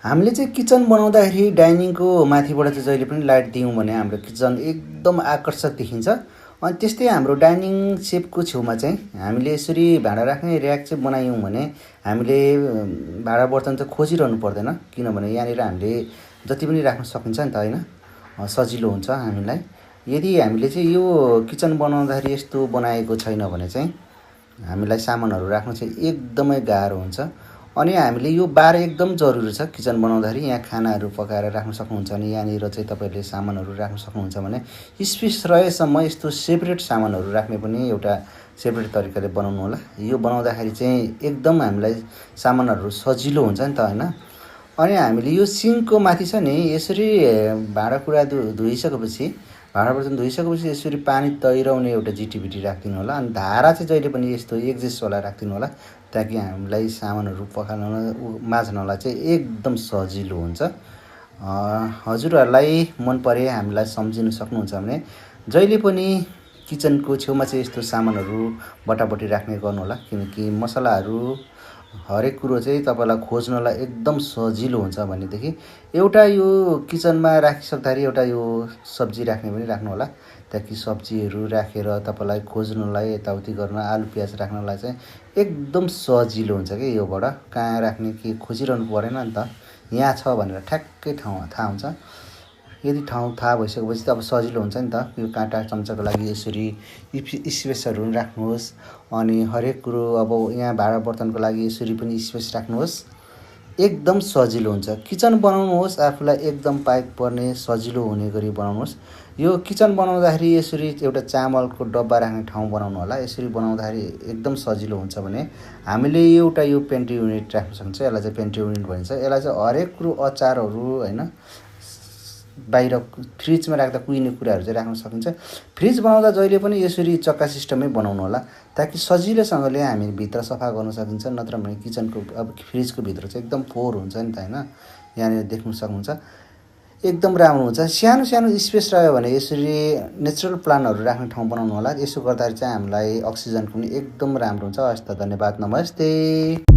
हामीले चाहिँ किचन बनाउँदाखेरि डाइनिङको माथिबाट चाहिँ जहिले पनि लाइट दियौँ भने हाम्रो किचन एकदम आकर्षक देखिन्छ। अनि त्यस्तै हाम्रो डाइनिङ सेपको छेउमा चाहिँ हामीले यसरी भाँडा राख्ने र्याक चाहिँ बनायौँ भने हामीले भाँडा बर्तन चाहिँ खोजिरहनु पर्दैन, किनभने यहाँनिर हामीले जति पनि राख्न सकिन्छ नि त होइन, सजिलो हुन्छ हामीलाई। यदि हामीले चाहिँ यो किचन बनाउँदाखेरि यस्तो बनाएको छैन भने चाहिँ हामीलाई सामानहरू राख्न चाहिँ एकदमै गाह्रो हुन्छ। अनि हामीले यो बार एकदम जरुरी छ किचन बनाउँदाखेरि। यहाँ खानाहरू पकाएर राख्न सक्नुहुन्छ भने यहाँनिर चाहिँ तपाईँले सामानहरू राख्न सक्नुहुन्छ भने स्पेस रहेसम्म यस्तो सेपरेट सामानहरू राख्ने पनि एउटा सेपरेट तरिकाले बनाउनु होला। यो बनाउँदाखेरि चाहिँ एकदम हामीलाई सामानहरू सजिलो हुन्छ नि त होइन। अनि हामीले यो सिङ्कको माथि छ नि यसरी भाँडाकुँडा धोइसकेपछि भाँडा बर्तन धोइसकेपछि यसरी पानी तैराउने एउटा जिटिभिटी राखिदिनु होला। अनि धारा चाहिँ जहिले पनि यस्तो एक्जिस्टवाला राखिदिनु होला, ताकि हामीलाई सामानहरू पकाउन माझ्नलाई चाहिँ एकदम सजिलो हुन्छ। हजुरहरूलाई मन परे हामीलाई सम्झिन सक्नुहुन्छ भने जहिले पनि किचनको छेउमा चाहिँ यस्तो सामानहरू बटाबटी राख्ने गर्नुहोला, किनकि मसलाहरू हरेक कुरो चाहिँ तपाईँलाई खोज्नलाई एकदम सजिलो हुन्छ। भनेदेखि एउटा यो किचनमा राखिसक्दाखेरि एउटा यो सब्जी राख्ने पनि राख्नु होला, ताकि सब्जीहरू राखेर तपाईँलाई खोज्नलाई यताउति गर्न आलु प्याज राख्नलाई चाहिँ एकदम सजिलो हुन्छ कि योबाट। कहाँ राख्ने के खोजिरहनु परेन नि त, यहाँ छ भनेर ठ्याक्कै ठाउँ थाहा हुन्छ। यदि ठाउँ थाहा भइसकेपछि त अब सजिलो हुन्छ नि त। यो काँटा चम्चाको लागि यसरी स्पेसहरू राख्नुहोस्। अनि हरेक कुरो अब यहाँ भाँडा बर्तनको लागि यसरी पनि स्पेस राख्नुहोस्, एकदम सजिलो हुन्छ। किचन बनाउनुहोस् आफूलाई एकदम पाइक पर्ने सजिलो हुने गरी बनाउनुहोस्। यो किचन बनाउँदाखेरि यसरी एउटा चामलको डब्बा राख्ने ठाउँ बनाउनु होला। यसरी बनाउँदाखेरि एकदम सजिलो हुन्छ भने हामीले एउटा यो पेन्ट्री युनिट राख्न सक्छ। यसलाई चाहिँ पेन्ट्री युनिट भनिन्छ। यसलाई चाहिँ हरेक कुरो अचारहरू होइन, बाहिर फ्रिजमा राख्दा कुहिने कुराहरू चाहिँ राख्न सकिन्छ। फ्रिज बनाउँदा जहिले पनि यसरी चक्का सिस्टमै बनाउनु होला, ताकि सजिलैसँगले हामी भित्र सफा गर्न सकिन्छ। नत्र भने किचनको अब फ्रिजको भित्र चाहिँ एकदम फोहोर हुन्छ नि त होइन, यहाँनिर देख्न सक्नुहुन्छ एकदम राम्रो हुन्छ। सानो सानो स्पेस रह्यो भने यसरी नेचुरल प्लान्टहरू राख्ने ठाउँ बनाउनु होला। यसो गर्दाखेरि चाहिँ हामीलाई अक्सिजन पनि एकदम राम्रो हुन्छ। हस् त, धन्यवाद, नमस्ते।